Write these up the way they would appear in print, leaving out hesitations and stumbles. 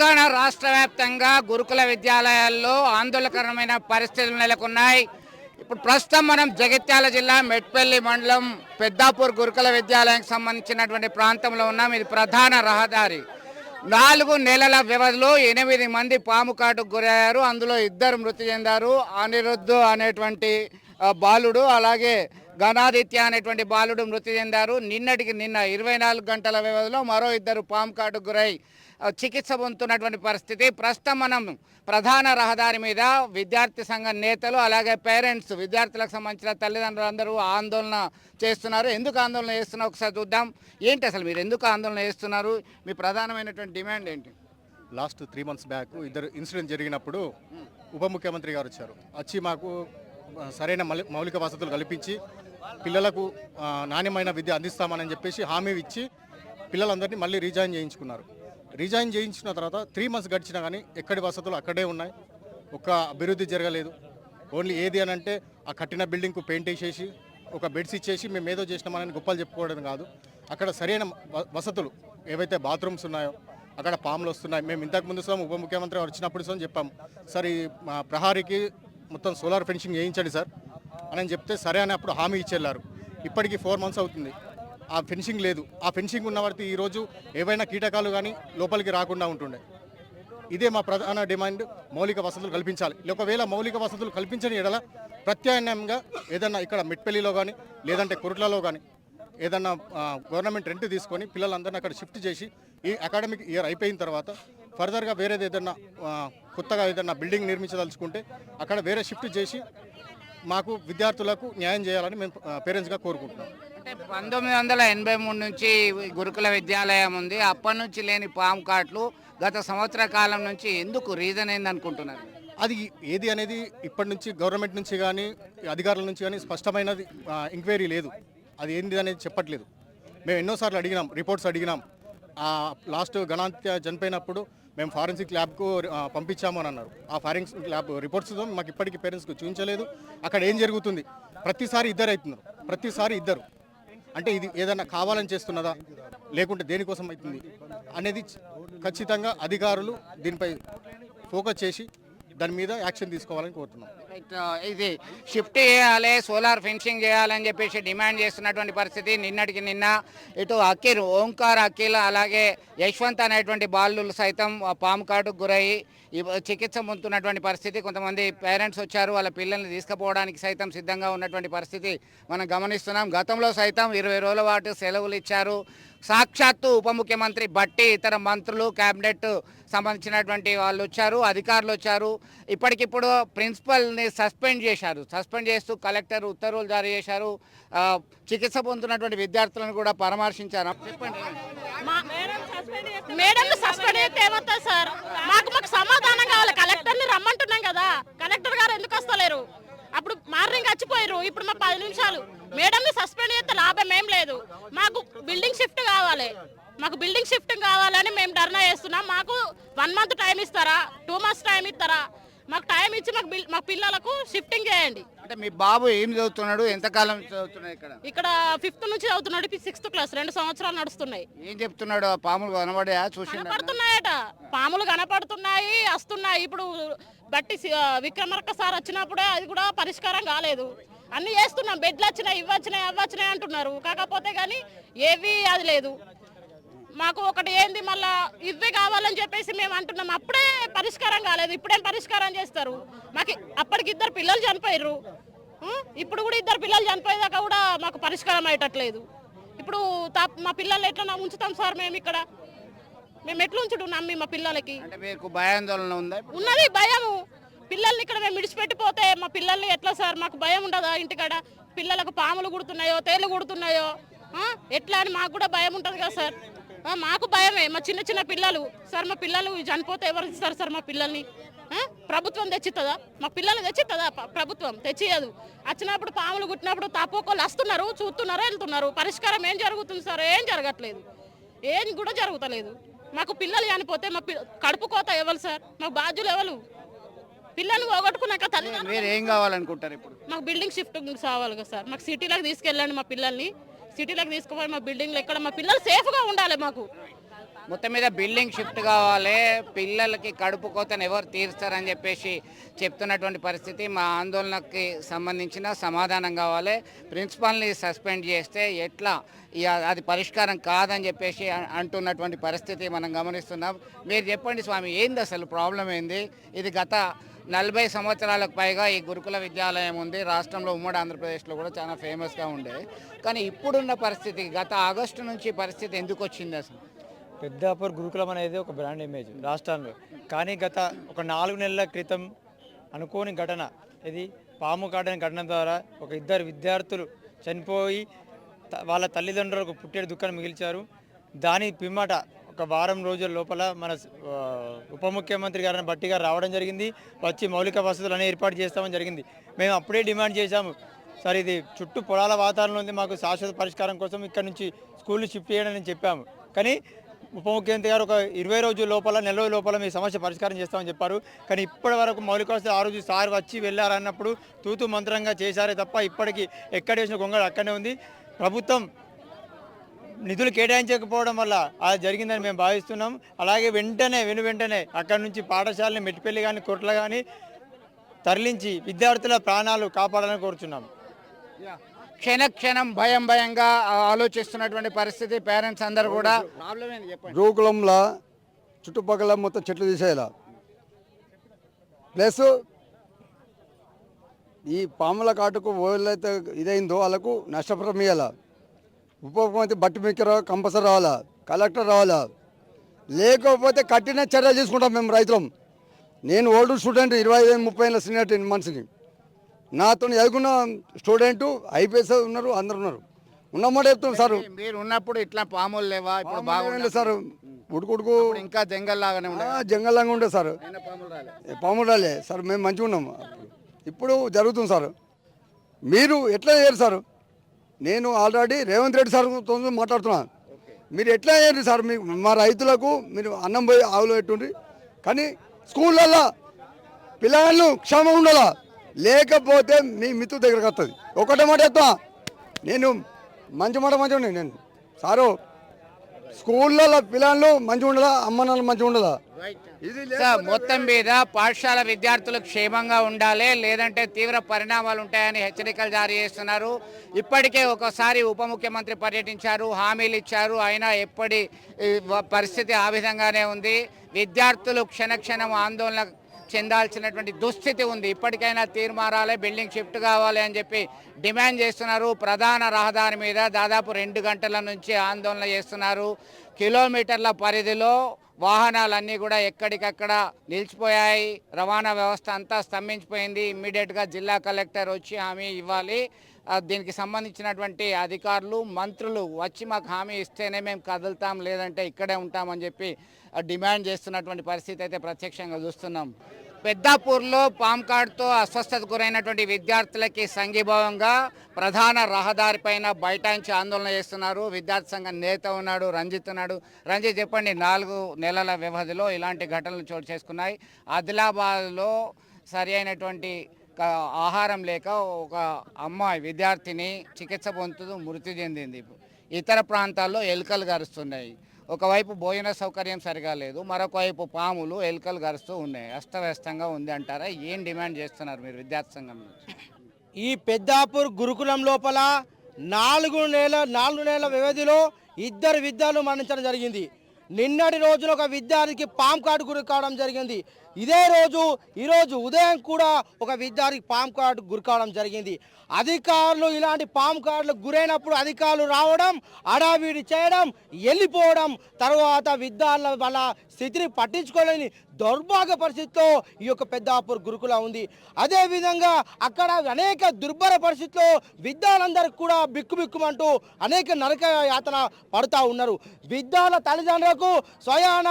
తెలంగాణ రాష్ట్ర వ్యాప్తంగా గురుకుల విద్యాలయాల్లో ఆందోళనకరమైన పరిస్థితులు నెలకొన్నాయి. ఇప్పుడు ప్రస్తుతం మనం జగిత్యాల జిల్లా మెట్పల్లి మండలం పెద్దాపూర్ గురుకుల విద్యాలయానికి సంబంధించినటువంటి ప్రాంతంలో ఉన్నాం. ఇది ప్రధాన రహదారి. 4 నెలల వ్యవధిలో 8 మంది పాము కాటుకు గురయ్యారు. అందులో 2 మృతి చెందారు. అనిరుద్ధు అనేటువంటి బాలుడు, అలాగే గణాదిత్య అనేటువంటి బాలుడు మృతి చెందారు. నిన్న 24 గంటల వ్యవధిలో మరో 2 పాము కాటుకు గురై చికిత్స పొందుతున్నటువంటి పరిస్థితి. ప్రస్తుతం మనం ప్రధాన రహదారి మీద విద్యార్థి సంఘ నేతలు, అలాగే పేరెంట్స్, విద్యార్థులకు సంబంధించిన తల్లిదండ్రులు అందరూ ఆందోళన చేస్తున్నారు. ఎందుకు ఆందోళన చేస్తున్నారు ఒకసారి చూద్దాం. ఏంటి అసలు మీరు ఎందుకు ఆందోళన చేస్తున్నారు? మీ ప్రధానమైనటువంటి డిమాండ్ ఏంటి? లాస్ట్ 3 months బ్యాక్ 2 ఇన్సిడెంట్ జరిగినప్పుడు ఉప ముఖ్యమంత్రి గారు వచ్చి మాకు సరైన మౌలిక వసతులు కల్పించి పిల్లలకు నాణ్యమైన విద్య అందిస్తామని చెప్పేసి హామీ ఇచ్చి పిల్లలందరినీ మళ్ళీ రీజాయిన్ చేయించుకున్నారు. రీజాయిన్ చేయించిన తర్వాత 3 months గడిచినా కానీ ఎక్కడి వసతులు అక్కడే ఉన్నాయి. ఒక్క అభివృద్ధి జరగలేదు. ఓన్లీ ఏది అని అంటే ఆ కట్టిన బిల్డింగ్కు పెయింట్ వేసేసి ఒక బెడ్స్ ఇచ్చేసి మేము ఏదో చేసినామని గొప్పలు చెప్పుకోవడం కాదు. అక్కడ సరైన వసతులు ఏవైతే బాత్రూమ్స్ ఉన్నాయో అక్కడ పాములు వస్తున్నాయి. మేము ఇంతకుముందు ఉప ముఖ్యమంత్రి వచ్చినప్పుడు చెప్పాము, సార్ ఈ మా ప్రహారీకి మొత్తం సోలార్ ఫెన్సింగ్ చేయించండి సార్ అని చెప్తే సరే అని అప్పుడు హామీ ఇచ్చేళ్ళారు. ఇప్పటికీ 4 months అవుతుంది, ఆ ఫెన్సింగ్ లేదు. ఆ ఫెన్సింగ్ ఉన్న వారికి ఈరోజు ఏవైనా కీటకాలు కానీ లోపలికి రాకుండా ఉంటుండే. ఇదే మా ప్రధాన డిమాండ్, మౌలిక వసతులు కల్పించాలి. ఒకవేళ మౌలిక వసతులు కల్పించని ఎడల ప్రత్యామ్నాయంగా ఏదన్నా ఇక్కడ మిట్పల్లిలో కానీ లేదంటే కురుట్లలో కానీ ఏదన్నా గవర్నమెంట్ రెంట్ తీసుకొని పిల్లలందరినీ అక్కడ షిఫ్ట్ చేసి ఈ అకాడమిక్ ఇయర్ అయిపోయిన తర్వాత ఫర్దర్గా వేరేది ఏదన్నా కొత్తగా ఏదన్నా బిల్డింగ్ నిర్మించదలుచుకుంటే అక్కడ వేరే షిఫ్ట్ చేసి మాకు విద్యార్థులకు న్యాయం చేయాలని మేము పేరెంట్స్గా కోరుకుంటున్నాం. అంటే 1983 నుంచి గురుకుల విద్యాలయం ఉంది. అప్పటి నుంచి లేని పాము కాట్లు గత సంవత్సర కాలం నుంచి ఎందుకు రీజన్ ఏంది అనుకుంటున్నారు? అది ఏది అనేది ఇప్పటి నుంచి గవర్నమెంట్ నుంచి కానీ అధికారుల నుంచి కానీ స్పష్టమైనది ఎంక్వైరీ లేదు. అది ఏంది అనేది చెప్పట్లేదు. మేము ఎన్నోసార్లు అడిగినాం, రిపోర్ట్స్ అడిగినాం. లాస్ట్ గణాంత్య చనిపోయినప్పుడు మేము ఫారెన్సిక్ ల్యాబ్కు పంపించాము అని అన్నారు. ఆ ఫారెన్సిక్ ల్యాబ్ రిపోర్ట్స్తో మాకు ఇప్పటికీ పేరెంట్స్కి చూపించలేదు. అక్కడ ఏం జరుగుతుంది? ప్రతిసారి ఇద్దరు అంటే ఇది ఏదైనా కావాలని చేస్తున్నదా లేకుంటే దేనికోసం అవుతుంది అనేది ఖచ్చితంగా అధికారులు దీనిపై ఫోకస్ చేసి దాని మీద యాక్షన్ తీసుకోవాలని కోరుతున్నాం. ఇది షిఫ్ట్ చేయాలి, సోలార్ ఫెన్సింగ్ చేయాలని చెప్పేసి డిమాండ్ చేస్తున్నటువంటి పరిస్థితి. నిన్న ఇటు ఓంకార్ అఖిల్ అలాగే యశ్వంత్ అనేటువంటి బాలులు సైతం పాము కాటుకు గురయ్యి చికిత్స పొందుతున్నటువంటి పరిస్థితి. కొంతమంది పేరెంట్స్ వచ్చారు, వాళ్ళ పిల్లల్ని తీసుకుపోవడానికి సైతం సిద్ధంగా ఉన్నటువంటి పరిస్థితి మనం గమనిస్తున్నాం. గతంలో సైతం 20 రోజుల పాటు సెలవులు ఇచ్చారు. సాక్షాత్తు ఉప ముఖ్యమంత్రి బట్టి, ఇతర మంత్రులు, క్యాబినెట్ సంబంధించినటువంటి వాళ్ళు వచ్చారు, అధికారులు వచ్చారు. ఇప్పటికిప్పుడు ప్రిన్సిపల్ని సస్పెండ్ చేస్తూ కలెక్టర్ ఉత్తర్వులు జారీ చేశారు. చికిత్స పొందుతున్నటువంటి విద్యార్థులను కూడా పరామర్శించారు. చెప్పండి. మేడం సస్పెండ్ అయితే ఏమవుతుంది సార్? మాకు సమాధానం కావాలి. కలెక్టర్ని రమ్మంటున్నాం కదా, కలెక్టర్ గారు ఎందుకు వస్తలేరు? అప్పుడు మార్నింగ్ వచ్చిపోయారు, ఇప్పుడు మా 10 నిమిషాలు. మేడంని సస్పెండ్ చేస్తే లాభం ఏం లేదు. మాకు బిల్డింగ్ షిఫ్ట్ కావాలని మేము ధర్నా చేస్తున్నాం. మాకు 1 month టైం ఇస్తారా, 2 months టైం ఇస్తారా? మాకు టైం ఇచ్చి మా పిల్లలకు షిఫ్టింగ్ చేయండి. అంటే మీ బాబు ఏం చదువుతున్నాడు? ఎంతకాలం చదువుతున్నాడు? ఇక్కడ 5th నుంచి చదువుతున్నాడు, 6th క్లాస్. 2 సంవత్సరాలు నడుస్తున్నాయి. ఏం చెప్తున్నాడు? పాములు కనబడా? కనపడుతున్నాయట, పాములు కనపడుతున్నాయి, వస్తున్నాయి. ఇప్పుడు బట్టి విక్రమార్క సార్ వచ్చినప్పుడే అది కూడా పరిష్కారం కాలేదు. అన్ని చేస్తున్నాం, బెడ్లు వచ్చినాయి, అవ్వచ్చినాయి అంటున్నారు. కాకపోతే కానీ ఏవి అది లేదు. మాకు ఒకటి ఏంది, మళ్ళా ఇవే కావాలని చెప్పేసి మేము అంటున్నాం. అప్పుడే పరిష్కారం కాలేదు, ఇప్పుడేం పరిష్కారం చేస్తారు? మాకు అప్పటికి 2 పిల్లలు చనిపోయారు. ఇప్పుడు కూడా 2 పిల్లలు చనిపోయేదాకా కూడా మాకు పరిష్కారం అయ్యేటట్లేదు. ఇప్పుడు మా పిల్లల్ని ఎట్లా ఉంచుతాం సార్? మేము ఎట్లా ఉంచుడు నమ్మి మా పిల్లలకి? భయాందోళన ఉన్నది, భయము. పిల్లల్ని ఇక్కడ మేము విడిచిపెట్టిపోతే మా పిల్లల్ని ఎట్లా సార్? మాకు భయం ఉండదా? ఇంటికాడ పిల్లలకు పాములు కుడుతున్నాయో, తేళ్లు కుడుతున్నాయో ఎట్లా అని మాకు కూడా భయం ఉంటుంది కదా సార్. మాకు భయమే. మా చిన్న పిల్లలు సార్, మా పిల్లలు చనిపోతే ఎవరు ఇస్తారు సార్? మా పిల్లల్ని ప్రభుత్వం తెచ్చిస్తుందా? మా పిల్లల్ని తెచ్చిస్తుందా? ప్రభుత్వం తెచ్చియదు. వచ్చినప్పుడు పాములు కుట్టినప్పుడు తప్పొకళ్ళు వస్తున్నారు, చూస్తున్నారు, వెళ్తున్నారు. పరిష్కారం ఏం జరుగుతుంది సార్? ఏం జరగట్లేదు, ఏం కూడా జరుగుతలేదు. మాకు పిల్లలు చనిపోతే మా కడుపు కోత ఎవరు సార్? మాకు బాధ్యులు ఎవరు? పిల్లల్ని పోగొట్టుకున్నాక మీరు ఏం కావాలనుకుంటారు? ఇప్పుడు మాకు బిల్డింగ్ షిఫ్ట్ కావాలి కదా సార్. మాకు సిటీలోకి తీసుకెళ్ళండి, మా పిల్లల్ని సిటీలోకి తీసుకుపోయి మా బిల్డింగ్లో ఎక్కడ మా పిల్లలు సేఫ్గా ఉండాలి. మాకు మొత్తం మీద బిల్డింగ్ షిఫ్ట్ కావాలి, పిల్లలకి కడుపు కోతను ఎవరు తీరుస్తారని చెప్పేసి చెప్తున్నటువంటి పరిస్థితి. మా ఆందోళనకి సంబంధించిన సమాధానం కావాలి. ప్రిన్సిపాల్ని సస్పెండ్ చేస్తే ఎట్లా అది పరిష్కారం కాదని చెప్పేసి అంటున్నటువంటి పరిస్థితి మనం గమనిస్తున్నాం. మీరు చెప్పండి స్వామి, ఏంది అసలు ప్రాబ్లం ఏంది? ఇది గత 40 సంవత్సరాలకు పైగా ఈ గురుకుల విద్యాలయం ఉంది. రాష్ట్రంలో ఉమ్మడి ఆంధ్రప్రదేశ్లో కూడా చాలా ఫేమస్గా ఉండేది. కానీ ఇప్పుడున్న పరిస్థితి, గత ఆగస్టు నుంచి పరిస్థితి ఎందుకు వచ్చింది అసలు? పెద్దాపూర్ గురుకులం అనేది ఒక బ్రాండ్ ఇమేజ్ రాష్ట్రంలో. కానీ గత ఒక 4 నెలల క్రితం అనుకోని ఘటన, ఇది పాము కాటని ఘటన ద్వారా ఒక 2 విద్యార్థులు చనిపోయి వాళ్ళ తల్లిదండ్రులకు పుట్టేడు దుఃఖాన్ని మిగిల్చారు. దాని పిమ్మట ఒక వారం రోజుల లోపల మన ఉప ముఖ్యమంత్రి గారిని బట్టి గారు రావడం జరిగింది. వచ్చి మౌలిక వసతులు ఏర్పాటు చేస్తామని జరిగింది. మేము అప్పుడే డిమాండ్ చేశాము, సార్ ఇది చుట్టూ పొలాల వాతావరణం ఉంది, మాకు శాశ్వత పరిష్కారం కోసం ఇక్కడ నుంచి స్కూల్ని షిఫ్ట్ చేయడం అని చెప్పాము. కానీ ఉప ముఖ్యమంత్రి గారు ఒక 20 రోజుల లోపల, నెల రోజుల లోపల మీ సమస్య పరిష్కారం చేస్తామని చెప్పారు. కానీ ఇప్పటి వరకు మౌలిక వసతులు ఆ రోజు సార్ వచ్చి వెళ్ళారన్నప్పుడు తూతు మంత్రంగా చేశారే తప్ప ఇప్పటికీ ఎక్కడ వేసిన గొంగళి అక్కడనే ఉంది. ప్రభుత్వం నిధులు కేటాయించకపోవడం వల్ల అది జరిగిందని మేము భావిస్తున్నాం. అలాగే వెంటనే అక్కడి నుంచి పాఠశాలని మెట్టిపల్లి కానీ కొట్ల కానీ తరలించి విద్యార్థుల ప్రాణాలు కాపాడాలని కోరుచున్నాం. క్షణక్షణం భయంగా ఆలోచిస్తున్నటువంటి పరిస్థితి. పేరెంట్స్ అందరూ కూడా గురుకులంలో చుట్టుపక్కల మొత్తం చెట్లు తీసేయాల, ప్లస్ ఈ పాముల కాటుకు ఎవరైతే ఇదైందో వాళ్ళకు నష్టపరం ఇవ్వాల. ఉప ముఖ్యమంత్రి బట్టి మిక్కర కంపల్సరీ రావాలా, కలెక్టర్ రావాలా, లేకపోతే కఠిన చర్యలు తీసుకుంటాం మేము రైతులం. నేను ఓల్డ్ స్టూడెంట్, 25-30 ఏళ్ళ సీనియర్ మనిషిని. నాతో చదువుకున్న స్టూడెంట్ ఐపీఎస్ ఉన్నారు, అందరు ఉన్నారు. ఉన్నమాట చెప్తాం సార్. మీరు ఉన్నప్పుడు ఇట్లా పాములు లేవా? ఇప్పుడు బాగుంది సార్, ఉడుకుడుకు ఇంకా జంగల్లాగానే ఉండే, జంగల్లాగా ఉండే సార్. పాములు రాలే సార్, మేము మంచిగా ఉన్నాం. ఇప్పుడు జరుగుతుంది సార్. మీరు ఎట్లా చేయరు సార్? నేను ఆల్రెడీ రేవంత్ రెడ్డి సార్తో మాట్లాడుతున్నాను. మీరు ఎట్లా చేయరు సార్? మా రైతులకు మీరు అన్నం పోయి ఆవులు పెట్టుండ్రి, కానీ స్కూళ్ళల్లో పిల్లలు క్షేమం ఉండాలా, లేకపోతే మీ మిత్రు దగ్గరకు వస్తుంది. ఒకటే మాట చెప్తా, నేను మంచిగా నేను సారు, స్కూళ్ళల్లో పిల్లలు మంచిగా ఉండాలా, అమ్మ నాన్న మంచిగా ఉండాలా. మొత్తం మీద పాఠశాల విద్యార్థులు క్షేమంగా ఉండాలి, లేదంటే తీవ్ర పరిణామాలు ఉంటాయని హెచ్చరికలు జారీ చేస్తున్నారు. ఇప్పటికే ఒకసారి ఉప ముఖ్యమంత్రి పర్యటించారు, హామీలు ఇచ్చారు, అయినా ఎప్పటి పరిస్థితి ఆ విధంగానే ఉంది. విద్యార్థులు క్షణక్షణం ఆందోళన చెందాల్సినటువంటి దుస్థితి ఉంది. ఇప్పటికైనా తీర్మానాలే, బిల్డింగ్ షిఫ్ట్ కావాలి అని చెప్పి డిమాండ్ చేస్తున్నారు. ప్రధాన రహదారి మీద దాదాపు 2 గంటల నుంచి ఆందోళన చేస్తున్నారు. కిలోమీటర్ల పరిధిలో వాహనాలన్నీ కూడా ఎక్కడికక్కడ నిలిచిపోయాయి. రవాణా వ్యవస్థ అంతా స్తంభించిపోయింది. ఇమ్మీడియట్గా జిల్లా కలెక్టర్ వచ్చి హామీ ఇవ్వాలి. దీనికి సంబంధించినటువంటి అధికారులు, మంత్రులు వచ్చి మాకు హామీ ఇస్తేనే మేము కదులుతాం, లేదంటే ఇక్కడే ఉంటామని చెప్పి డిమాండ్ చేస్తున్నటువంటి పరిస్థితి అయితే ప్రత్యక్షంగా చూస్తున్నాం. పెద్దాపూర్లో పాంకాడ్తో అస్వస్థతకు గురైనటువంటి విద్యార్థులకి సంఘీభావంగా ప్రధాన రహదారిపైన బైఠాయించి ఆందోళన చేస్తున్నారు. విద్యార్థి సంఘం నేత ఉన్నాడు, రంజిత్ ఉన్నాడు. రంజిత్, చెప్పండి, 4 నెలల వ్యవధిలో ఇలాంటి ఘటనలు చోటు చేసుకున్నాయి. ఆదిలాబాద్లో సరి అయినటువంటి ఆహారం లేక ఒక అమ్మాయి విద్యార్థిని చికిత్స పొందుతూ మృతి చెందింది. ఇతర ప్రాంతాల్లో ఎలుకలు గరుస్తున్నాయి. ఒకవైపు భోజన సౌకర్యం సరిగా లేదు, మరొక వైపు పాములు, ఎలుకలు గరుస్తూ ఉన్నాయి. అస్తవ్యస్తంగా ఉంది అంటారా? ఏం డిమాండ్ చేస్తున్నారు మీరు విద్యార్థి సంఘం నుంచి? ఈ పెద్దాపూర్ గురుకులం లోపల 4 నెలల వ్యవధిలో 2 విద్యార్థులు మరణించడం జరిగింది. నిన్నటి రోజున ఒక విద్యార్థికి పాము కాటు గురి కావడం జరిగింది. ఈరోజు ఉదయం కూడా ఒక విద్యార్థికి పాము కాటు గురి కావడం జరిగింది. అధికారులు ఇలాంటి పాము కాటులకు గురైనప్పుడు అధికారులు రావడం, అడావిడి చేయడం, వెళ్ళిపోవడం, తర్వాత విద్యార్థుల వాళ్ళ స్థితిని పట్టించుకోలేని దౌర్భాగ్య పరిస్థితిలో ఈ యొక్క పెద్దాపూర్ గురుకుల ఉంది. అదేవిధంగా అక్కడ అనేక దుర్భర పరిస్థితుల్లో విద్యార్థులందరికీ కూడా బిక్కుబిక్కుమంటూ అనేక నరక యాతన పడుతూ ఉన్నారు. విద్యార్థుల తల్లిదండ్రులకు స్వయాన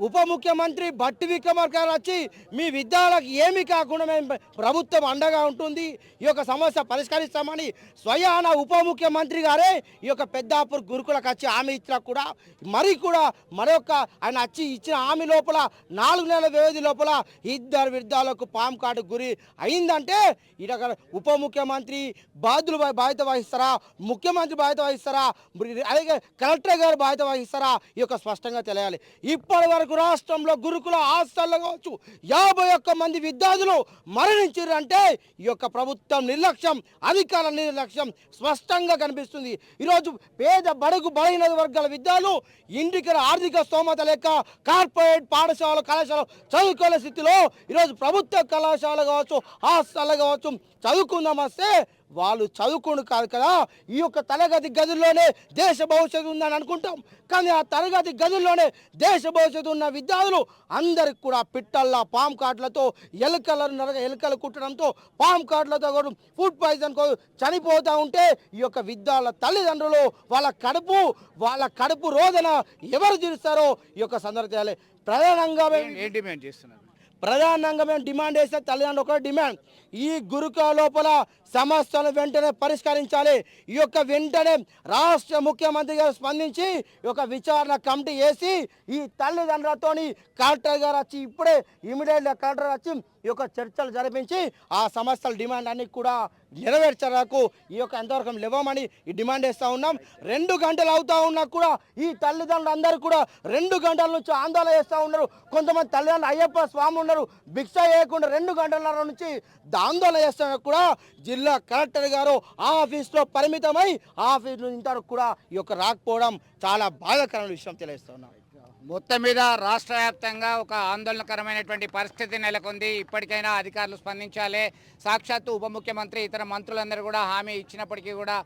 ఉప ముఖ్యమంత్రి బట్టి విక్రమార్క వచ్చి మీ విద్యార్థులకు ఏమీ కాకుండా మేము ప్రభుత్వం అండగా ఉంటుంది, ఈ యొక్క సమస్య పరిష్కరిస్తామని స్వయాన ఉప ముఖ్యమంత్రి గారే ఈ యొక్క పెద్దాపూర్ గురుకులకు వచ్చి హామీ ఇచ్చినా కూడా మరొక ఆయన వచ్చి ఇచ్చిన హామీ లోపల 4 నెలల వ్యవధి లోపల ఇద్దరు విద్యార్థులకు పాము కాటు గురి అయిందంటే ఇక్కడ ఉప ముఖ్యమంత్రి బాధ్యత వహిస్తారా, ముఖ్యమంత్రి బాధ్యత వహిస్తారా, అలాగే కలెక్టర్ గారు బాధ్యత వహిస్తారా, ఈ యొక్క స్పష్టంగా తెలియాలి. ఇప్పటి వరకు రాష్ట్రంలో గురుకుల హాస్టల్లో కావచ్చు 51 మంది విద్యార్థులు మరణించారంటే ఈ యొక్క ప్రభుత్వం నిర్లక్ష్యం, అధికారుల నిర్లక్ష్యం స్పష్టంగా కనిపిస్తుంది. ఈరోజు పేద బడుగు బలహీన వర్గాల విద్యార్థులు ఇంటికి ఆర్థిక స్తోమత లేక కార్పొరేట్ పాఠశాల కళాశాల చదువుకోలే స్థితిలో ఈరోజు ప్రభుత్వ కళాశాల కావచ్చు, హాస్టల్ కావచ్చు చదువుకుందాం వస్తే వాళ్ళు చదువుకోడు కాదు కదా. ఈ యొక్క తరగతి గదుల్లోనే దేశ భవిష్యత్తు ఉందని అనుకుంటాం, కానీ ఆ తరగతి గదుల్లోనే దేశ భవిష్యత్తు ఉన్న విద్యార్థులు అందరికి కూడా పిట్టల్లా పాము కాట్లతో ఎలుకలు కుట్టడంతో పాము కాట్లతో ఫుడ్ పాయిజన్ చనిపోతూ ఉంటే ఈ యొక్క విద్యార్థుల తల్లిదండ్రులు వాళ్ళ కడుపు రోదన ఎవరు తీరుస్తారో ఈ యొక్క సందర్భాలే ప్రధానంగా డిమాండ్ చేస్తున్నారు. మేము డిమాండ్ చేస్తే తల్లిదండ్రులు ఒక డిమాండ్, ఈ గురుకుల లోపల సమస్యలు వెంటనే పరిష్కరించాలి. ఈ యొక్క వెంటనే రాష్ట్ర ముఖ్యమంత్రి గారు స్పందించి ఈ యొక్క విచారణ కమిటీ వేసి ఈ తల్లిదండ్రులతోని కలెక్టర్ గారు వచ్చి ఇప్పుడే ఇమీడియట్గా కలెక్టర్ వచ్చి ఈ యొక్క చర్చలు జరిపించి ఆ సమస్యల డిమాండ్ అన్ని కూడా నెరవేర్చడానికి ఈ యొక్క ఎంతవరకు లేవమని ఈ డిమాండ్ చేస్తూ ఉన్నాం. 2 గంటలు అవుతా ఉన్నా కూడా ఈ తల్లిదండ్రులు అందరూ కూడా 2 గంటల నుంచి ఆందోళన చేస్తూ ఉన్నారు. కొంతమంది తల్లిదండ్రులు అయ్యప్ప స్వామి ఉన్నారు, భిక్ష చేయకుండా 2 గంటల నుంచి ఆందోళన చేస్తున్నా కూడా జిల్లా కలెక్టర్ గారు ఆఫీస్లో పరిమితమై ఆఫీస్ నుంచి ఇంతవరకు కూడా ఈ యొక్క రాకపోవడం చాలా బాధాకరమైన విషయం తెలియజేస్తున్నాం. మొత్తం మీద రాష్ట్ర వ్యాప్తంగా ఒక ఆందోళనకరమైనటువంటి పరిస్థితి నెలకొంది. ఇప్పటికైనా అధికారులు స్పందించాలి. సాక్షాత్తు ఉప ముఖ్యమంత్రి ఇతర మంత్రులందరూ కూడా హామీ ఇచ్చినప్పటికీ కూడా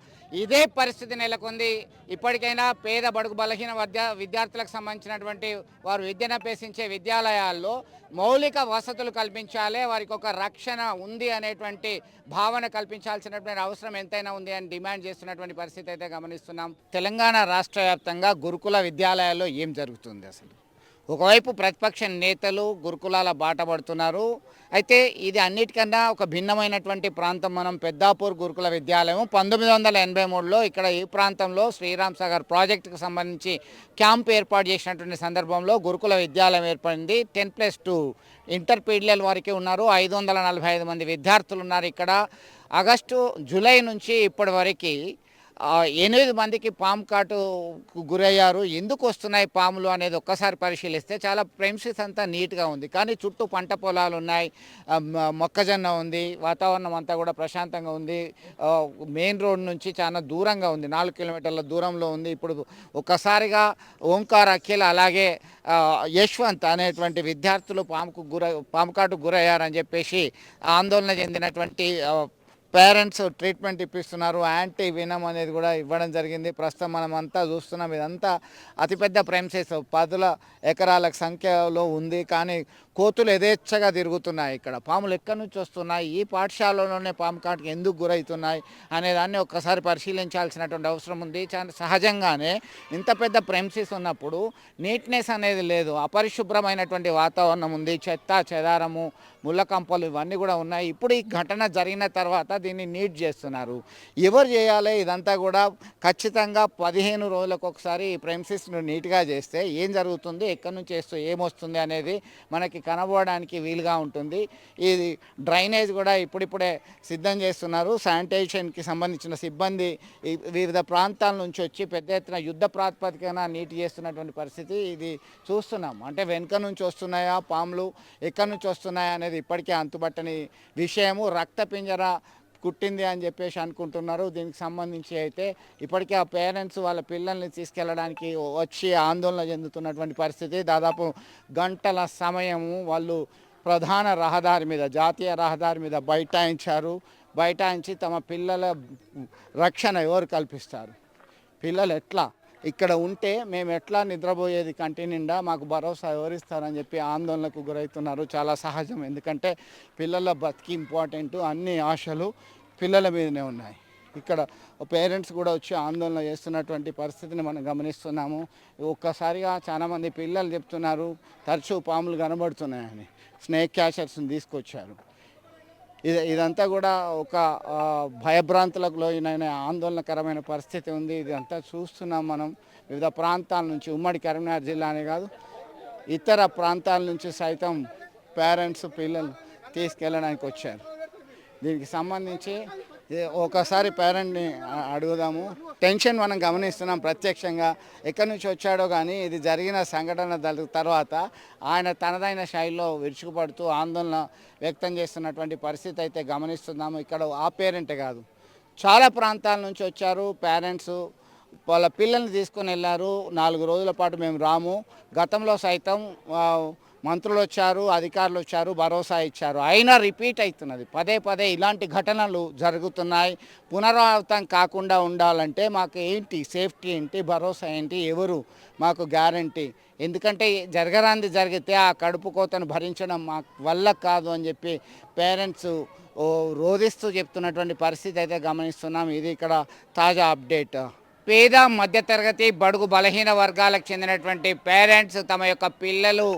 ఇదే పరిస్థితి నెలకొంది. ఇప్పటికైనా పేద బడుగు బలహీన విద్యార్థులకు సంబంధించినటువంటి వారు విద్యను అభ్యసించే విద్యాలయాల్లో మౌలిక వసతులు కల్పించాలి, వారికి ఒక రక్షణ ఉంది అనేటువంటి భావన కల్పించాల్సినటువంటి అవసరం ఎంతైనా ఉంది అని డిమాండ్ చేస్తున్నటువంటి పరిస్థితి అయితే గమనిస్తున్నాం. తెలంగాణ రాష్ట్ర వ్యాప్తంగా గురుకుల విద్యాలయాల్లో ఏం జరుగుతుంది అసలు? ఒకవైపు ప్రతిపక్ష నేతలు గురుకులాల బాట పడుతున్నారు. అయితే ఇది అన్నిటికన్నా ఒక భిన్నమైనటువంటి ప్రాంతం. మనం పెద్దాపూర్ గురుకుల విద్యాలయం 1983లో ఇక్కడ ఈ ప్రాంతంలో శ్రీరామ్ సాగర్ ప్రాజెక్టుకు సంబంధించి క్యాంప్ ఏర్పాటు చేసినటువంటి సందర్భంలో గురుకుల విద్యాలయం ఏర్పడింది. 10+2 ఇంటర్మీడియట్ వారికి ఉన్నారు. 545 మంది విద్యార్థులు ఉన్నారు ఇక్కడ. జూలై నుంచి ఇప్పటి వరకు 8 మందికి పాము కాటుకు గురయ్యారు. ఎందుకు వస్తున్నాయి పాములు అనేది ఒక్కసారి పరిశీలిస్తే చాలా ప్రెమిసెస్ అంతా నీట్గా ఉంది, కానీ చుట్టూ పంట పొలాలు ఉన్నాయి, మొక్కజొన్న ఉంది, వాతావరణం అంతా కూడా ప్రశాంతంగా ఉంది. మెయిన్ రోడ్ నుంచి చాలా దూరంగా ఉంది, 4 కిలోమీటర్ల దూరంలో ఉంది. ఇప్పుడు ఒక్కసారిగా ఓంకార్, అఖిల్ అలాగే యశ్వంత్ అనేటువంటి విద్యార్థులు పాము కాటుకు గురయ్యారని చెప్పేసి ఆందోళన చెందినటువంటి పేరెంట్స్ ట్రీట్మెంట్ ఇప్పిస్తున్నారు. యాంటీ వినం అనేది కూడా ఇవ్వడం జరిగింది. ప్రస్తుతం మనం అంతా చూస్తున్నాం, ఇదంతా అతిపెద్ద ప్రెమిసెస్ 10 ఎకరాల సంఖ్యలో ఉంది, కానీ కోతులు యథేచ్ఛగా తిరుగుతున్నాయి. ఇక్కడ పాములు ఎక్కడి నుంచి వస్తున్నాయి, ఈ పాఠశాలలోనే పాము కాటుకు ఎందుకు గురవుతున్నాయి అనేదాన్ని ఒక్కసారి పరిశీలించాల్సినటువంటి అవసరం ఉంది. సహజంగానే ఇంత పెద్ద ప్రెమిసెస్ ఉన్నప్పుడు నీట్నెస్ అనేది లేదు, అపరిశుభ్రమైనటువంటి వాతావరణం ఉంది, చెత్త చెదారము, ముళ్ళకంపలు ఇవన్నీ కూడా ఉన్నాయి. ఇప్పుడు ఈ ఘటన జరిగిన తర్వాత దీన్ని నీట్ చేస్తున్నారు. ఎవరు చేయాలి ఇదంతా కూడా? ఖచ్చితంగా 15 రోజులకు ఒకసారి ఈ ప్రెమిసెస్ను నీట్గా చేస్తే ఏం జరుగుతుంది, ఎక్కడి నుంచి చేస్తూ ఏమొస్తుంది అనేది మనకి కనబడడానికి వీలుగా ఉంటుంది. ఇది డ్రైనేజ్ కూడా ఇప్పుడిప్పుడే సిద్ధం చేస్తున్నారు. శానిటేషన్కి సంబంధించిన సిబ్బంది వివిధ ప్రాంతాల నుంచి వచ్చి పెద్ద ఎత్తున యుద్ధ ప్రాతిపదికన నీట్ చేస్తున్నటువంటి పరిస్థితి ఇది చూస్తున్నాం. అంటే వెనుక నుంచి వస్తున్నాయా పాములు, ఎక్కడి నుంచి వస్తున్నాయా అనేది ఇప్పటికే అంతుబట్టని విషయము. రక్తపింజర కుట్టింది అని చెప్పేసి అనుకుంటున్నారు. దీనికి సంబంధించి అయితే ఇప్పటికే ఆ పేరెంట్స్ వాళ్ళ పిల్లల్ని తీసుకెళ్ళడానికి వచ్చి ఆందోళన చెందుతున్నటువంటి పరిస్థితి. దాదాపు గంటల సమయము వాళ్ళు ప్రధాన రహదారి మీద, జాతీయ రహదారి మీద బైఠాయించి తమ పిల్లల రక్షణ ఎవరు కల్పిస్తారు? పిల్లలు ఎట్లా ఇక్కడ ఉంటే మేము ఎట్లా నిద్రపోయేది కంటి నిండా, మాకు భరోసా ఎవరిస్తారని చెప్పి ఆందోళనకు గురవుతున్నారు. చాలా సహజం, ఎందుకంటే పిల్లల బతికి ఇంపార్టెంట్, అన్ని ఆశలు పిల్లల మీదనే ఉన్నాయి. ఇక్కడ పేరెంట్స్ కూడా వచ్చి ఆందోళన చేస్తున్నటువంటి పరిస్థితిని మనం గమనిస్తున్నాము. ఒక్కసారిగా చాలామంది పిల్లలు చెప్తున్నారు తరచూ పాములు కనబడుతున్నాయని, స్నేక్ క్యాచర్స్ని తీసుకొచ్చారు. ఇదంతా కూడా ఒక భయభ్రాంతులకు లోనైన ఆందోళనకరమైన పరిస్థితి ఉంది. ఇదంతా చూస్తున్నాం మనం. వివిధ ప్రాంతాల నుంచి, ఉమ్మడి కరీంనగర్ జిల్లానే కాదు ఇతర ప్రాంతాల నుంచి సైతం పేరెంట్స్ పిల్లలు తీసుకెళ్ళడానికి వచ్చారు. దీనికి సంబంధించి ఒకసారి పేరెంట్ని అడుగుదాము. టెన్షన్ మనం గమనిస్తున్నాం ప్రత్యక్షంగా. ఎక్కడి నుంచి వచ్చాడో కానీ ఇది జరిగిన సంఘటన తర్వాత ఆయన తనదైన శైలిలో విరుచుకుపడుతూ ఆందోళన వ్యక్తం చేస్తున్నటువంటి పరిస్థితి అయితే గమనిస్తున్నాము. ఇక్కడ ఆ పేరెంటే కాదు, చాలా ప్రాంతాల నుంచి వచ్చారు పేరెంట్స్. వాళ్ళ పిల్లల్ని తీసుకొని వెళ్ళారు. 4 రోజుల పాటు మేము రాము. గతంలో సైతం మంత్రులు వచ్చారు, అధికారులు వచ్చారు, భరోసా ఇచ్చారు. అయినా రిపీట్ అవుతున్నది. పదే పదే ఇలాంటి ఘటనలు జరుగుతున్నాయి. పునరావృతం కాకుండా ఉండాలంటే మాకు ఏంటి సేఫ్టీ ఏంటి, భరోసా ఏంటి, ఎవరు మాకు గ్యారంటీ? ఎందుకంటే జరగరాంది జరిగితే ఆ కడుపు కోతను భరించడం మా వల్ల కాదు అని చెప్పి పేరెంట్స్ రోధిస్తూ చెప్తున్నటువంటి పరిస్థితి అయితే గమనిస్తున్నాం. ఇది ఇక్కడ తాజా అప్డేట్. పేద మధ్యతరగతి బడుగు బలహీన వర్గాలకు చెందినటువంటి పేరెంట్స్ తమ యొక్క పిల్లలు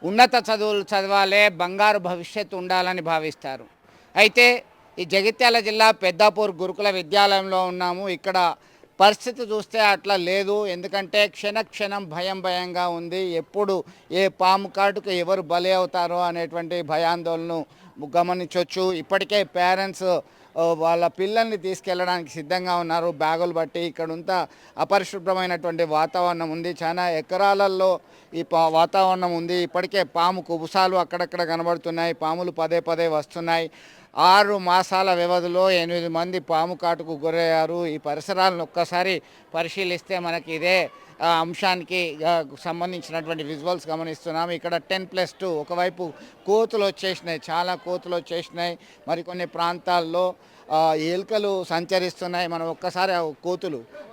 ఉన్నత చదువులు చదవాలే, బంగారు భవిష్యత్తు ఉండాలని భావిస్తారు. అయితే ఈ జగిత్యాల జిల్లా పెద్దాపూర్ గురుకుల విద్యాలయంలో ఉన్నాము. ఇక్కడ పరిస్థితి చూస్తే అట్లా లేదు. ఎందుకంటే క్షణక్షణం భయంగా ఉంది. ఎప్పుడు ఏ పాము కాటుకు ఎవరు బలి అవుతారో అనేటువంటి భయాందోళనను గమనించవచ్చు. ఇప్పటికే పేరెంట్స్ వాళ్ళ పిల్లల్ని తీసుకెళ్ళడానికి సిద్ధంగా ఉన్నారు. బ్యాగులు బట్టి ఇక్కడంతా అపరిశుభ్రమైనటువంటి వాతావరణం ఉంది. చాలా ఎకరాలలో ఈ వాతావరణం ఉంది. ఇప్పటికే పాము కుబుసాలు అక్కడక్కడ కనబడుతున్నాయి. పాములు పదే వస్తున్నాయి. 6 మాసాల వ్యవధిలో 8 మంది పాము కాటుకు గురయ్యారు. ఈ పరిసరాలను ఒక్కసారి పరిశీలిస్తే మనకి ఇదే అంశానికి సంబంధించినటువంటి విజువల్స్ గమనిస్తున్నాం. ఇక్కడ 10+2 ఒకవైపు కోతులు వచ్చేసినాయి, చాలా కోతులు వచ్చేసినాయి. మరికొన్ని ప్రాంతాల్లో ఎలుకలు సంచరిస్తున్నాయి. మనం ఒక్కసారి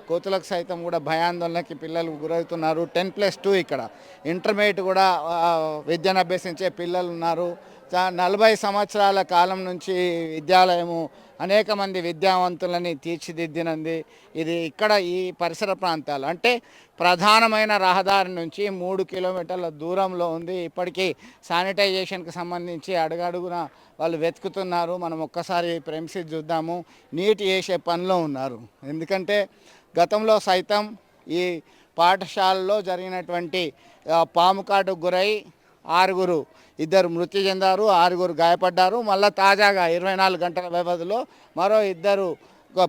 కోతులకు సైతం కూడా భయాందోళనకి పిల్లలు గురవుతున్నారు. 10+2 ఇక్కడ ఇంటర్మీడియట్ కూడా విద్యను అభ్యసించే పిల్లలు ఉన్నారు. 40 సంవత్సరాల కాలం నుంచి విద్యాలయము అనేక మంది విద్యావంతులని తీర్చిదిద్దినది. ఇది ఇక్కడ ఈ పరిసర ప్రాంతాలు అంటే ప్రధానమైన రహదారి నుంచి 3 కిలోమీటర్ల దూరంలో ఉంది. ఇప్పటికీ శానిటైజేషన్కి సంబంధించి అడుగడుగున వాళ్ళు వెతుకుతున్నారు. మనం ఒక్కసారి ప్రెమిసిస్ చూద్దాము. నీటి వేసే పనిలో ఉన్నారు. ఎందుకంటే గతంలో సైతం ఈ పాఠశాలలో జరిగినటువంటి పాము కాటుకు గురై 2 మృతి చెందారు, 6 గాయపడ్డారు. మళ్ళీ తాజాగా 24 గంటల వ్యవధిలో మరో 2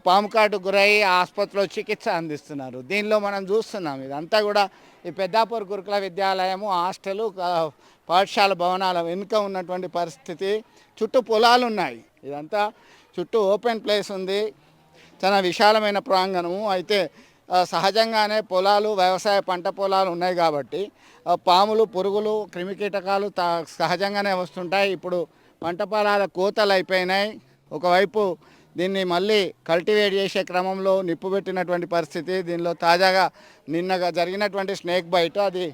పాము కాటుకు గురై ఆసుపత్రిలో చికిత్స అందిస్తున్నారు. దీనిలో మనం చూస్తున్నాం ఇదంతా కూడా ఈ పెద్దాపూర్ గురుకుల విద్యాలయము హాస్టలు పాఠశాల భవనాల వెనుక ఉన్నటువంటి పరిస్థితి. చుట్టూ పొలాలు ఉన్నాయి. ఇదంతా చుట్టూ ఓపెన్ ప్లేస్ ఉంది. చాలా విశాలమైన ప్రాంగణము. అయితే సహజంగానే పొలాలు, వ్యవసాయ పంట పొలాలు ఉన్నాయి కాబట్టి పాములు, పురుగులు, క్రిమికీటకాలు సహజంగానే వస్తుంటాయి. ఇప్పుడు పంట పొలాల కోతలు అయిపోయినాయి. ఒకవైపు దీన్ని మళ్ళీ కల్టివేట్ చేసే క్రమంలో నిప్పు పెట్టినటువంటి పరిస్థితి. దీనిలో తాజాగా నిన్నగా జరిగినటువంటి స్నేక్ బైట్, అది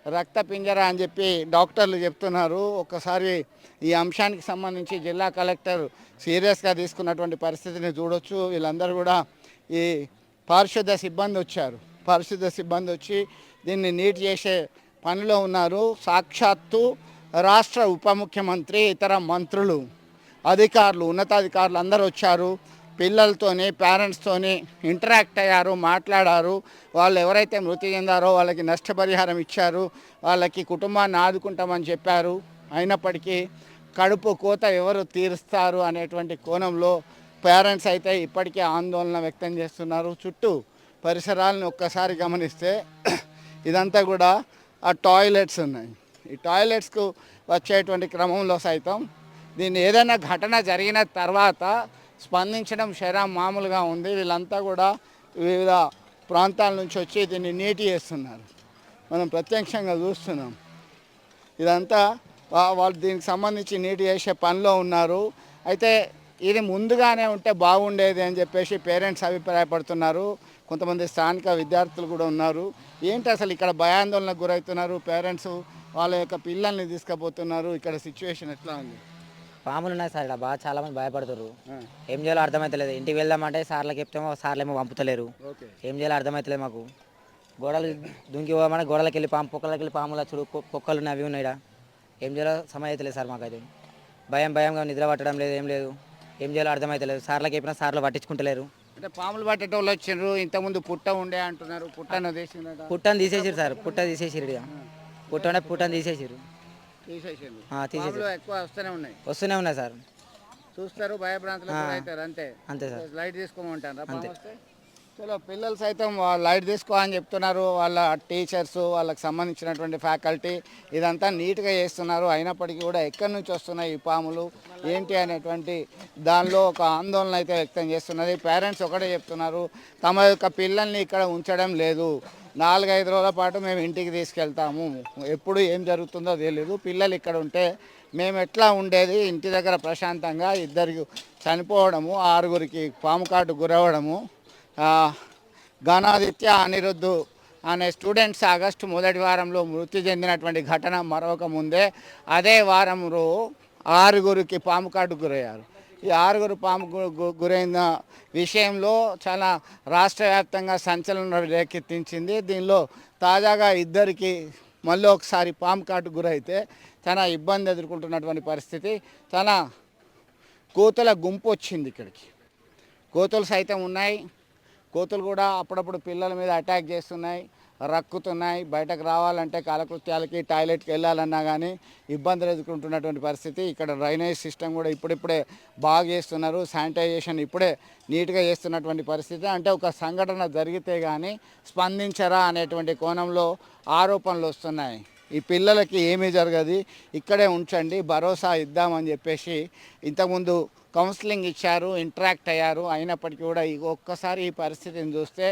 రక్త పింజర అని చెప్పి డాక్టర్లు చెప్తున్నారు. ఒక్కసారి ఈ అంశానికి సంబంధించి జిల్లా కలెక్టర్ సీరియస్గా తీసుకున్నటువంటి పరిస్థితిని చూడొచ్చు. వీళ్ళందరూ కూడా ఈ పారిశుద్ధ సిబ్బంది వచ్చి దీన్ని నీట్ చేసే పనిలో ఉన్నారు. సాక్షాత్తు రాష్ట్ర ఉప ముఖ్యమంత్రి, ఇతర మంత్రులు, అధికారులు, ఉన్నతాధికారులు అందరూ వచ్చారు. పిల్లలతోని, పేరెంట్స్తోని ఇంటరాక్ట్ అయ్యారు, మాట్లాడారు. వాళ్ళు ఎవరైతే మృతి చెందారో వాళ్ళకి నష్టపరిహారం ఇచ్చారు, వాళ్ళకి కుటుంబాన్ని ఆదుకుంటామని చెప్పారు. అయినప్పటికీ కడుపు కోత ఎవరు తీరుస్తారు అనేటువంటి కోణంలో పేరెంట్స్ అయితే ఇప్పటికే ఆందోళన వ్యక్తం చేస్తున్నారు. చుట్టూ పరిసరాలను ఒక్కసారి గమనిస్తే ఇదంతా కూడా ఆ టాయిలెట్స్ ఉన్నాయి. ఈ టాయిలెట్స్కు వచ్చేటువంటి క్రమంలో సైతం దీన్ని ఏదైనా ఘటన జరిగిన తర్వాత స్పందించడం మామూలుగా ఉంది. వీళ్ళంతా కూడా వివిధ ప్రాంతాల నుంచి వచ్చి దీన్ని నీటి చేస్తున్నారు. మనం ప్రత్యక్షంగా చూస్తున్నాం. ఇదంతా వాళ్ళు దీనికి సంబంధించి నీటి చేసే పనిలో ఉన్నారు. అయితే ఇది ముందుగానే ఉంటే బాగుండేది అని చెప్పేసి పేరెంట్స్ అభిప్రాయపడుతున్నారు. కొంతమంది స్థానిక విద్యార్థులు కూడా ఉన్నారు. ఏంటి అసలు ఇక్కడ భయాందోళనకు గురవుతున్నారు పేరెంట్స్, వాళ్ళ యొక్క పిల్లల్ని తీసుకుపోతున్నారు. ఇక్కడ సిచ్యువేషన్ ఎట్లా ఉంది? పాములు ఉన్నాయి సార్ ఇక్కడ బాగా చాలా మంది భయపడుతున్నారు. ఏం చేయాలో అర్థమవుతలేదు. ఇంటికి వెళ్దామంటే సార్లకు చెప్తామో సార్లేమో పంపుతలేరు. ఏం చేయాలో అర్థమవుతలేదు మాకు. గోడలు దుంకి పోదామంటే గోడలకి వెళ్ళి పొక్కలకి వెళ్ళి పాములు చూడు పొక్కలు ఉన్నాయి, అవి ఉన్నాయి. ఏం చేయాలో సమయం అవుతలేదు సార్. మాకైతే భయంగా నిద్ర పట్టడం లేదు, ఏం లేదు. ఏం చేయాలో అర్థమవుతలేదు. సార్లకు చెప్పినా సార్లు పట్టించుకుంటలేరు. అంటే పాములు పట్టేటోళ్ళు వచ్చిండ్రు, ఇంతకుముందు పుట్ట ఉండే అంటున్నారు. పుట్టను తీసిందట. పుట్టని తీసేసారు సార్. తీసేసిరు ఇక. పుట్టని తీసేసారు. తీసేసిండ్రు. తీసేసారు. పాములు ఎక్కువ వస్తూనే ఉన్నాయి సార్. చూస్తారు, భయభ్రాంతులకు గురవుతారు. అంతే సార్. లైట్ తీసుకోమంటారా పాము వస్తే? చలో, పిల్లలు సైతం లైట్ తీసుకో అని చెప్తున్నారు. వాళ్ళ టీచర్స్, వాళ్ళకి సంబంధించినటువంటి ఫ్యాకల్టీ ఇదంతా నీట్గా చేస్తున్నారు. అయినప్పటికీ కూడా ఎక్కడి నుంచి వస్తున్నాయి ఈ పాములు ఏంటి అనేటువంటి దానిలో ఒక ఆందోళన అయితే వ్యక్తం చేస్తున్నది. పేరెంట్స్ ఒకటే చెప్తున్నారు, తమ యొక్క పిల్లల్ని ఇక్కడ ఉంచడం లేదు. 4-5 రోజుల పాటు మేము ఇంటికి తీసుకెళ్తాము, ఎప్పుడు ఏం జరుగుతుందో తెలియదు. పిల్లలు ఇక్కడ ఉంటే మేము ఎట్లా ఉండేది, ఇంటి దగ్గర ప్రశాంతంగా 2 చనిపోవడము, 6గురికి పాము కాటు గురవడము. ఘనాదిత్య, అనిరుద్ధు అనే స్టూడెంట్స్ ఆగస్టు మొదటి వారంలో మృతి చెందినటువంటి ఘటన మరొక ముందే అదే వారంలో 6గురికి పాము కాటు గురయ్యారు. ఈ 6గురు పాము గురైన విషయంలో చాలా రాష్ట్ర వ్యాప్తంగా సంచలనం రేకెత్తించింది. దీనిలో తాజాగా 2కి మళ్ళీ ఒకసారి పాము కాటు గురైతే చాలా ఇబ్బంది ఎదుర్కొంటున్నటువంటి పరిస్థితి. చాలా కోతుల గుంపు వచ్చింది ఇక్కడికి. కోతులు సైతం ఉన్నాయి. కోతులు కూడా అప్పుడప్పుడు పిల్లల మీద అటాక్ చేస్తున్నాయి, రక్కుతున్నాయి. బయటకు రావాలంటే కాలకృత్యాలకి, టాయిలెట్కి వెళ్ళాలన్నా కానీ ఇబ్బందులు ఎదుర్కొంటున్నటువంటి పరిస్థితి. ఇక్కడ డ్రైనేజ్ సిస్టమ్ కూడా ఇప్పుడిప్పుడే బాగా చేస్తున్నారు. శానిటైజేషన్ ఇప్పుడే నీట్గా చేస్తున్నటువంటి పరిస్థితి. అంటే ఒక సంఘటన జరిగితే కానీ స్పందించరా అనేటువంటి కోణంలో ఆరోపణలు వస్తున్నాయి. ఈ పిల్లలకి ఏమీ జరగదు, ఇక్కడే ఉంచండి, భరోసా ఇద్దామని చెప్పేసి ఇంతకుముందు కౌన్సిలింగ్ ఇచ్చారు, ఇంటరాక్ట్ అయ్యారు. అయినప్పటికీ కూడా ఒక్కసారి ఈ పరిస్థితిని చూస్తే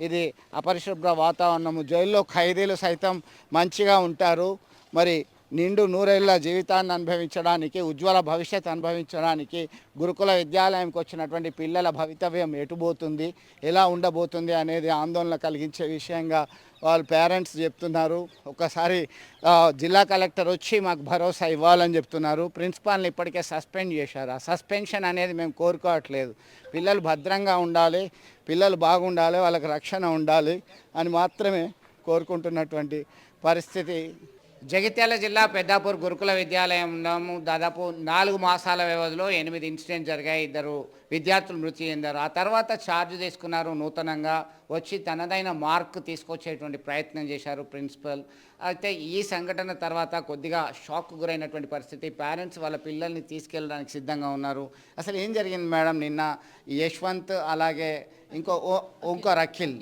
ఇది అపరిశుభ్ర వాతావరణము. జైల్లో ఖైదీలు సైతం మంచిగా ఉంటారు. మరి నిండు నూరేళ్ల జీవితాన్ని అనుభవించడానికి, ఉజ్వల భవిష్యత్ అనుభవించడానికి గురుకుల విద్యాలయంకి వచ్చినటువంటి పిల్లల భవితవ్యం ఎటుపోతుంది, ఎలా ఉండబోతుంది అనేది ఆందోళన కలిగించే విషయంగా వాళ్ళ పేరెంట్స్ చెప్తున్నారు. ఒకసారి జిల్లా కలెక్టర్ వచ్చి మాకు భరోసా ఇవ్వాలని చెప్తున్నారు. ప్రిన్సిపాల్ని ఇప్పటికే సస్పెండ్ చేశారు. ఆ సస్పెన్షన్ అనేది మేము కోరుకోవట్లేదు. పిల్లలు భద్రంగా ఉండాలి, పిల్లలు బాగుండాలి, వాళ్ళకి రక్షణ ఉండాలి అని మాత్రమే కోరుకుంటున్నటువంటి పరిస్థితి. జగిత్యాల జిల్లా పెద్దాపూర్ గురుకుల విద్యాలయంలో దాదాపు 4 మాసాల వ్యవధిలో 8 ఇన్సిడెంట్స్ జరిగాయి. 2 విద్యార్థులు మృతి చెందారు. ఆ తర్వాత ఛార్జ్ తీసుకున్నారు. నూతనంగా వచ్చి తనదైన మార్క్ తీసుకొచ్చేటువంటి ప్రయత్నం చేశారు ప్రిన్సిపల్. అయితే ఈ సంఘటన తర్వాత కొద్దిగా షాక్ గురైనటువంటి పరిస్థితి. పేరెంట్స్ వాళ్ళ పిల్లల్ని తీసుకెళ్ళడానికి సిద్ధంగా ఉన్నారు. అసలు ఏం జరిగింది మేడం? నిన్న యశ్వంత్ అలాగే ఇంకో రఖిల్,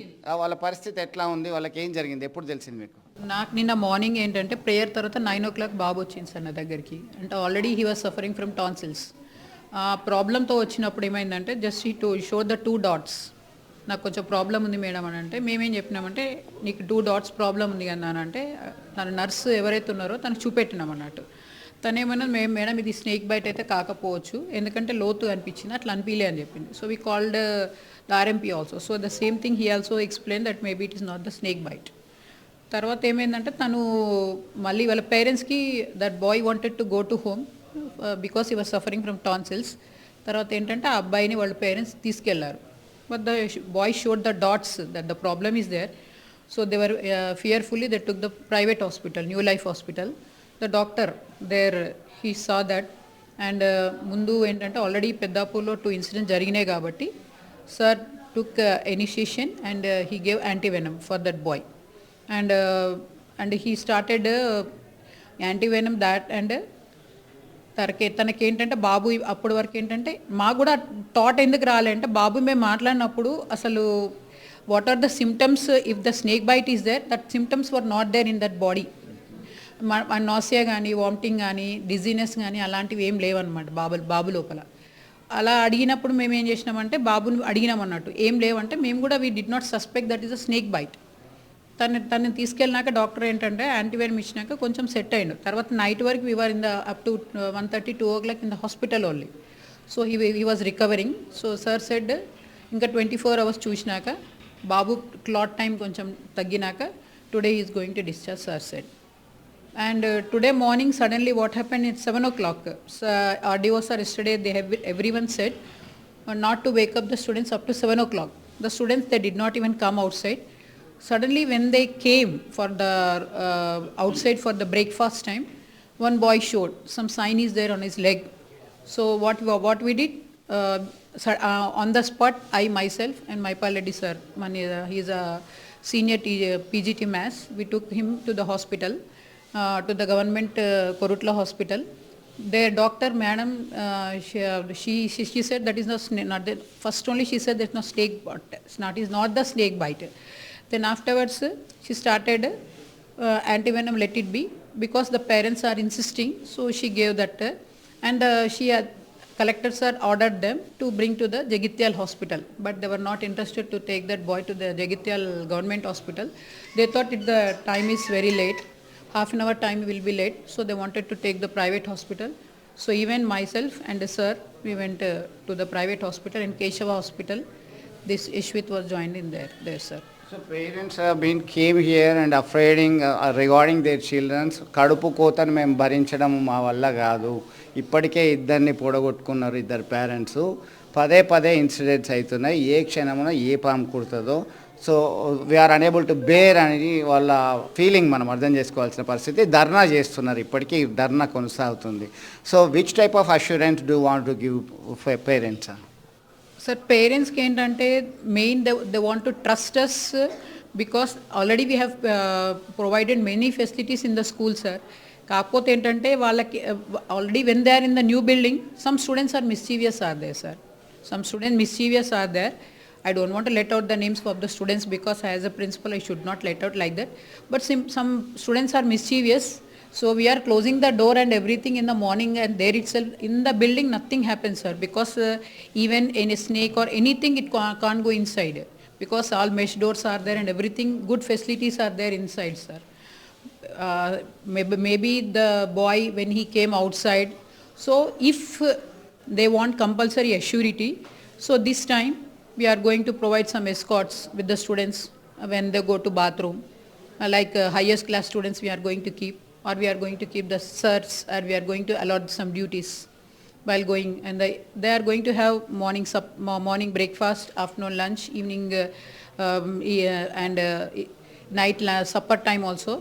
వాళ్ళ పరిస్థితి ఎట్లా ఉంది? వాళ్ళకి ఏం జరిగింది? ఎప్పుడు తెలిసింది మీకు? నాకు నిన్న మార్నింగ్ ఏంటంటే ప్రేయర్ తర్వాత 9 o'clock బాబు వచ్చింది సార్ నా దగ్గరికి. అంటే already he was suffering from tonsils. ఆ ప్రాబ్లంతో వచ్చినప్పుడు ఏమైందంటే just he to show the 2 dots. నాకు కొంచెం ప్రాబ్లం ఉంది మేడం అని అంటే మేమేం చెప్పినామంటే నీకు 2 dots ప్రాబ్లం ఉంది కదా అని అంటే తన నర్సు ఎవరైతే ఉన్నారో తనకు చూపెట్టినాం అన్నట్టు. తనేమన్నా మేడం ఇది స్నేక్ బైట్ అయితే కాకపోవచ్చు, ఎందుకంటే లోతు అనిపించింది, అట్లా అనిపించలే అని చెప్పింది. So we called the RMP also. So the same thing he also explain that maybe it is not the snake byte. తర్వాత ఏమైందంటే తను మళ్ళీ వాళ్ళ పేరెంట్స్కి that boy wanted to go to home because he was suffering from tonsils. తర్వాత ఏంటంటే ఆ అబ్బాయిని వాళ్ళ పేరెంట్స్ తీసుకెళ్లారు. But the boy showed the dots that the problem is there. So they were fearfully they took the private hospital, new life hospital. The doctor there he saw that. And ముందు ఏంటంటే already పెద్దాపూర్లో 2 incidents జరిగినాయి కాబట్టి sir took initiation and he gave antivenom for that boy. And he started antivenom that. And తనకేంటంటే బాబు అప్పటి వరకు ఏంటంటే మాకు కూడా థాట్ ఎందుకు రాలే అంటే బాబు మేము మాట్లాడినప్పుడు అసలు what are the symptoms if the snake bite is there, that symptoms were not there in that body. Nausea కానీ, వామిటింగ్ కానీ, డిజీనెస్ కానీ అలాంటివి ఏం లేవన్నమాట బాబు లోపల. అలా అడిగినప్పుడు మేము ఏం చేసినామంటే బాబుని అడిగినాం అన్నట్టు, ఏం లేవంటే మేము కూడా we did not suspect that is a snake bite. తనని తీసుకెళ్ళినాక డాక్టర్ ఏంటంటే యాంటీవెనమ్ ఇచ్చినాక కొంచెం సెట్ అయ్యిండు. తర్వాత నైట్ వరకు we are in the up to 1:30-2 o'clock in the hospital only. So he was recovering. So sir said ఇంకా 24 hours చూసినాక బాబు క్లాట్ టైం కొంచెం తగ్గినాక today is going to discharge sir said. And today morning, suddenly what happened at 7 o'clock? So, RDO sir yesterday, they have everyone said not to wake up the students up to 7 o'clock. The students, they did not even come outside. Suddenly when they came for the outside for the breakfast time, one boy showed some sign is there on his leg. So what we did, on the spot, I myself and my Reddy sir, he is a senior PGT Mass, we took him to the hospital, to the government Korutla hospital. Their doctor, madam, she said that is not the, first only she said there's no snake bite, is not the snake bite. Then afterwards, she started antivenom, let it be, because the parents are insisting, so she gave that, and she had, collector sir ordered them to bring to the Jagityal hospital, but they were not interested to take that boy to the Jagityal government hospital. They thought the time is very late, half an hour time will be late, so they wanted to take the private hospital. So even myself and the sir, we went to the private hospital in Keshava hospital. This Ishwit was joined in there sir. So parents have been came here and afraid regarding their children. కడుపు కోతను మేము భరించడం మా వల్ల కాదు. ఇప్పటికే ఇద్దరిని పొడగొట్టుకున్నారు ఇద్దరు parents. పదే పదే ఇన్సిడెంట్స్ అవుతున్నాయి. ఏ క్షణమున ఏ పాము కుడుతుందో. So we are unable to bear అనేది వాళ్ళ ఫీలింగ్ మనం అర్థం చేసుకోవాల్సిన పరిస్థితి. ధర్నా చేస్తున్నారు, ఇప్పటికీ ధర్నా కొనసాగుతుంది. So which type of assurance do want to give parents? Sir, parents ki entante main they want to trust us because already we have provided many facilities in the school, sir. Kaapothe entante vallaki already when they are in the new building, some students are mischievous are there, sir. Some students mischievous are there. I don't want to let out the names of the students because as a principal I should not let out like that. But some students are mischievous. So we are closing the door and everything in the morning, and there itself in the building nothing happens, sir, because even any snake or anything it can't go inside because all mesh doors are there and everything, good facilities are there inside, sir. Maybe the boy when he came outside, so if they want compulsory assurity, so this time we are going to provide some escorts with the students when they go to bathroom, like highest class students we are going to keep, or we are going to keep the sirs, or we are going to allot some duties while going, and they are going to have morning breakfast, afternoon lunch, evening and night supper time also,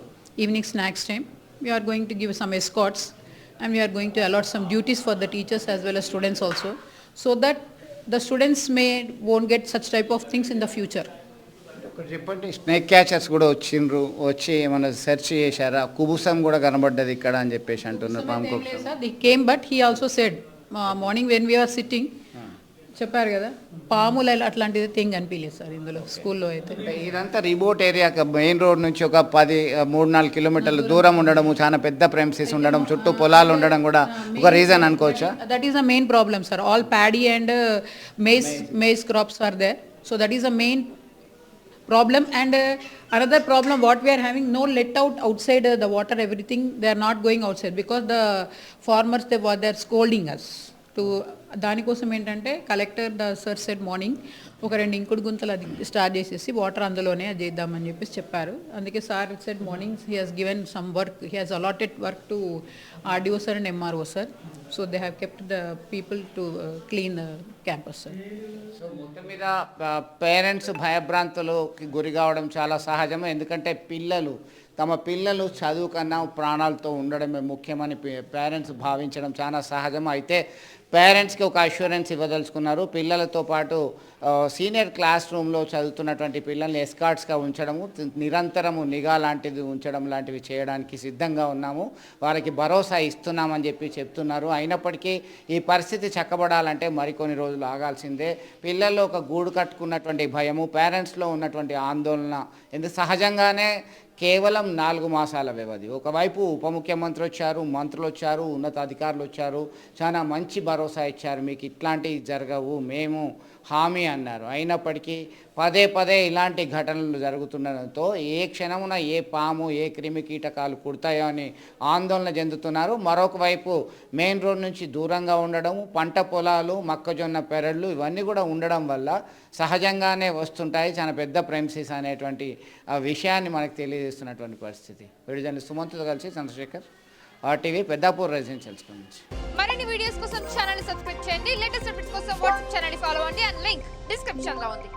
evening snacks time. We are going to give some escorts, and we are going to allot some duties for the teachers as well as students also, so that the students won't get such type of things in the future. చెప్పండి, snake catchers కూడా వచ్చిండ్రు, వచ్చి ఏమైనా search చేశారా? కుబుసం కూడా కనబడ్డది ఇక్కడ అని చెప్పేసి అంటున్నారు. పాము they came, but he also said morning when we're sitting చెప్పారు కదా, పాములు అట్లాంటిది థింగ్ అనిపించలేదు సార్ ఇందులో స్కూల్లో అయితే. ఇదంతా రిమోట్ ఏరియా, మెయిన్ రోడ్ నుంచి ఒక 3-4 కిలోమీటర్ల దూరం ఉండడము, చాలా పెద్ద ప్రెమిసెస్ ఉండడం, చుట్టూ పొలాలు ఉండడం కూడా ఒక రీజన్ అనుకోవచ్చా? That is the main problem sir. All paddy and maize crops are there, so that is the main problem. And another problem what we are having, no let out outside the water, everything they are not going outside because the farmers they are scolding us to. దానికోసం ఏంటంటే collector the sir said morning ఒక 2 ఇంకుడు గుంతలు అది start చేసేసి water అందులోనే అది చేద్దామని చెప్పేసి చెప్పారు. అందుకే sir said morning he has given some work, he has allotted work to RDO sir and MRO sir. So they have kept the people to clean the campus sir. So మొత్తం మీద parents భయభ్రాంతులకు గురి కావడం చాలా సహజం. ఎందుకంటే తమ పిల్లలు చదువు కన్నా ప్రాణాలతో ఉండడమే ముఖ్యమని పేరెంట్స్ భావించడం చాలా సహజం. అయితే పేరెంట్స్కి ఒక అష్యూరెన్స్ ఇవ్వదలుచుకున్నారు. పిల్లలతో పాటు సీనియర్ క్లాస్ రూమ్లో చదువుతున్నటువంటి పిల్లల్ని ఎస్కార్ట్స్గా ఉంచడము, నిరంతరము నిఘా లాంటిది ఉంచడం లాంటివి చేయడానికి సిద్ధంగా ఉన్నాము, వారికి భరోసా ఇస్తున్నామని చెప్తున్నారు. అయినప్పటికీ ఈ పరిస్థితి చక్కబడాలంటే మరికొన్ని రోజులు ఆగాల్సిందే. పిల్లల్లో ఒక గూడు కట్టుకున్నటువంటి భయము, పేరెంట్స్లో ఉన్నటువంటి ఆందోళన, ఎందుకు సహజంగానే కేవలం 4 మాసాల వ్యవధి. ఒకవైపు ఉప ముఖ్యమంత్రి వచ్చారు, మంత్రులు వచ్చారు, ఉన్నతాధికారులు వచ్చారు, చాలా మంచి భరోసా ఇచ్చారు, మీకు ఇట్లాంటివి జరగవు, మేము హామీ అన్నారు. అయినప్పటికీ పదే పదే ఇలాంటి ఘటనలు జరుగుతుండడంతో ఏ క్షణమున ఏ పాము ఏ క్రిమి కీటకాలు కుడతాయో అని ఆందోళన చెందుతున్నారు. మరొక వైపు మెయిన్ రోడ్ నుంచి దూరంగా ఉండడం, పంట పొలాలు, మొక్కజొన్న పెరళ్ళు ఇవన్నీ కూడా ఉండడం వల్ల సహజంగానే వస్తుంటాయి. చాలా పెద్ద ప్రెమిసెస్ అనేటువంటి ఆ విషయాన్ని మనకు తెలియజేస్తున్నటువంటి పరిస్థితి. వీడియో సుమంత్తో కలిసి Chandrasekhar, RTV, Peddapur residential school నుంచి. మరిన్ని వీడియోస్ కోసం ఛానల్ ని సబ్స్క్రైబ్ చేయండి. లేటెస్ట్ అప్డేట్స్ కోసం వాట్సాప్ ఛానల్ ని ఫాలో అవ్వండి. అండ్ లింక్ డిస్క్రిప్షన్ లో ఉంది.